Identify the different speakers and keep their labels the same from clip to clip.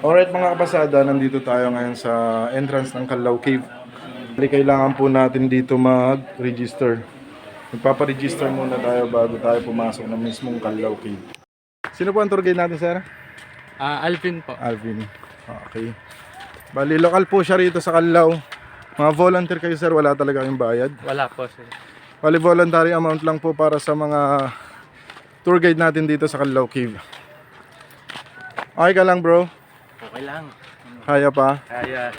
Speaker 1: Alright mga kapasada, nandito tayo ngayon sa entrance ng Kalaw Cave. Kailangan po natin dito mag-register. Magpaparegister muna tayo bago tayo pumasok ng mismong Kalaw Cave. Sino po ang tour guide natin, sir?
Speaker 2: Alvin po.
Speaker 1: Alvin. Okay. Bali, lokal po siya rito sa Kalaw. Mga volunteer kayo, sir, wala talaga kayong bayad.
Speaker 2: Wala po, sir.
Speaker 1: Bali, voluntary amount lang po para sa mga tour guide natin dito sa Kalaw Cave. Okay ka lang, bro?
Speaker 2: Okay lang.
Speaker 1: Kaya pa?
Speaker 2: Kaya.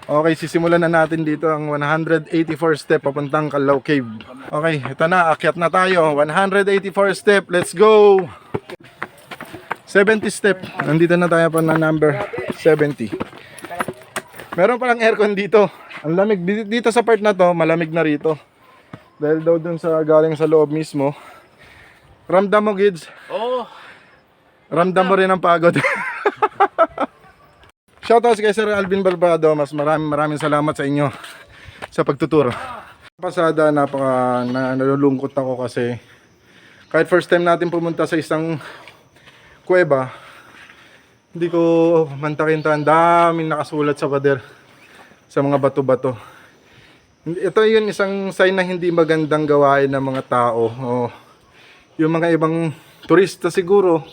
Speaker 1: Okay, sisimulan na natin dito ang 184 step papuntang Kalaw Cave. Okay, ito na, akyat na tayo. 184 step, let's go! 70 step, nandito na tayo pa na number 70. Meron palang aircon dito. Ang lamig, dito sa part na to, malamig na rito. Dahil daw dun sa galing sa loob mismo. Ramdam mo, kids?
Speaker 2: Oh!
Speaker 1: Ramdam mo rin ang pagod. Shoutouts kay Sir Alvin Barbado. Mas maraming salamat sa inyo sa pagtuturo. Pasada, nalulungkot ako kasi kahit first time natin pumunta sa isang kuweba, hindi ko mantakin to. Ang daming nakasulat sa pader, sa mga bato-bato. Ito yun isang sign na hindi magandang gawain ng mga tao. O yung mga ibang turista siguro,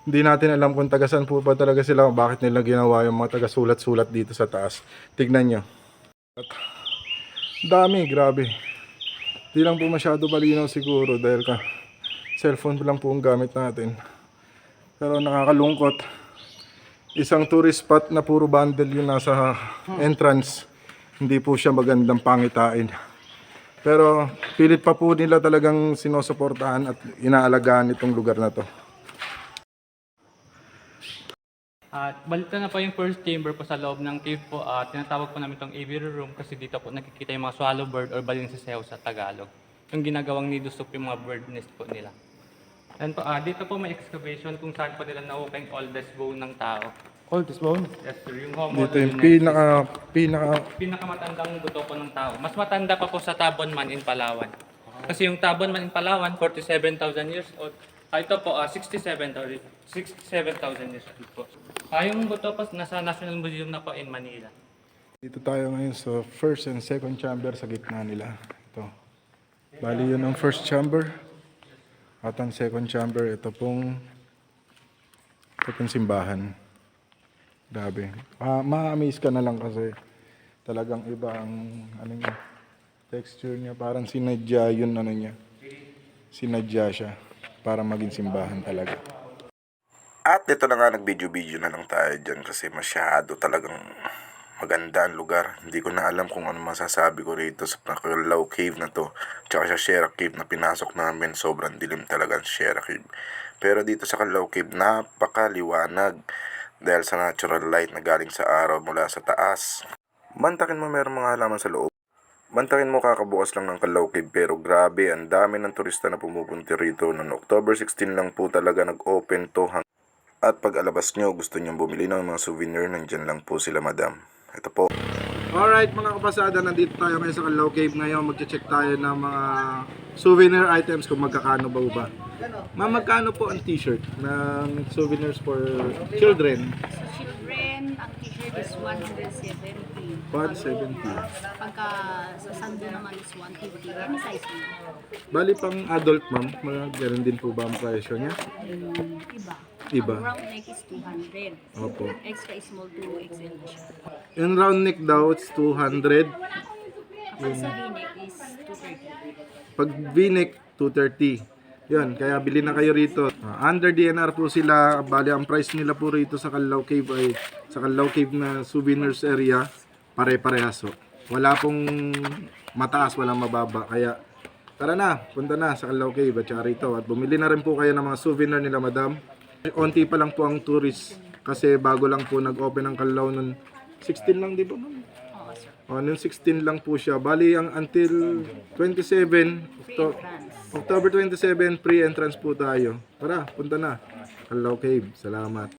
Speaker 1: hindi natin alam kung tagasan po ba talaga sila o bakit nila ginawa yung mga taga-sulat-sulat dito sa taas. Tignan nyo. Dami, grabe. Hindi lang po masyado malinaw siguro dahil cellphone lang po ang gamit natin. Pero nakakalungkot. Isang tourist spot na puro bundle yung nasa entrance. Hindi po siya magandang pangitain. Pero pilit pa po nila talagang sinusuportahan at inaalagaan itong lugar na to.
Speaker 2: At balita na po yung first chamber po sa loob ng cave po. Tinatawag po namin itong aviary room kasi dito po nakikita yung mga swallow bird or baling sa sayaw sa Tagalog. Yung ginagawang nido soup yung mga bird nest po nila. And po, dito po may excavation kung saan po nila naukay yung oldest bone ng tao.
Speaker 1: Oldest bone?
Speaker 2: Yes sir, yung Homo
Speaker 1: Dito yung
Speaker 2: pinakamatandang buto po ng tao. Mas matanda pa po sa Tabon Man in Palawan. Kasi yung Tabon Man in Palawan, 47,000 years old. Ito po, 67,000 years old po. Yung buto po nasa National Museum na po in Manila.
Speaker 1: Dito tayo ngayon sa first and second chamber sa gitna nila. Ito. Bali yun ang first chamber. At ang second chamber, ito pong simbahan. Grabe. Ma-amaze ka na lang kasi talagang iba ang texture niya. Parang sinadya yun niya. Sinadya siya para maging simbahan talaga.
Speaker 3: At dito na nga, nag-video-video na lang tayo dyan kasi masyado talagang maganda ang lugar. Hindi ko na alam kung ano masasabi ko rito sa Kalaw Cave na to. Tsaka sa Sierra Cave na pinasok namin, sobrang dilim talaga ang Sierra Cave. Pero dito sa Kalaw Cave, napakaliwanag dahil sa natural light na galing sa araw mula sa taas. Mantakin mo meron mga halaman sa loob. Mantakin mo kakabukas lang ng Kalaw Cave pero grabe, ang dami ng turista na pumupunti rito. Noong October 16 lang po talaga nag-open to. At pag alabas nyo, gusto nyo bumili ng mga souvenir, nandyan lang po sila madam. Ito po.
Speaker 1: Alright mga kapasada, nandito tayo ngayon sa Kalaw Cave. Ngayon magche-check tayo ng mga souvenir items kung magkakano ba. Magkano po ang t-shirt ng souvenirs for children?
Speaker 4: Children, ang t-shirt is 170.
Speaker 1: 170.
Speaker 4: Pagka sa sando naman is 150. Any size mo?
Speaker 1: Bali pang adult ma'am, meron din po ba ang presyo niya? Iba.
Speaker 4: Ang round neck is 200.
Speaker 1: Opo.
Speaker 4: Extra small to XL na siya.
Speaker 1: Yung round neck daw, it's 200.
Speaker 4: Kapag sa V-neck is 230.
Speaker 1: Pag V-neck, 230. Yun, kaya bili na kayo rito. Under DNR po sila. Bali, ang price nila po rito sa Kalaw Cave ay sa Kalaw Cave na souvenirs area, pare-parehaso. Wala pong mataas, walang mababa. Kaya tara na, punta na sa Kalaw Cave at saka rito. At bumili na rin po kayo ng mga souvenir nila madam. Onti pa lang po ang tourist kasi bago lang po nag-open ang Kalaw nun. 16 lang, di ba ma'am?
Speaker 4: Oo, sir.
Speaker 1: Noon 16 lang po siya. Bali, ang until 27, October 27, free entrance po tayo. Tara, punta na. Kalaw Cave. Salamat.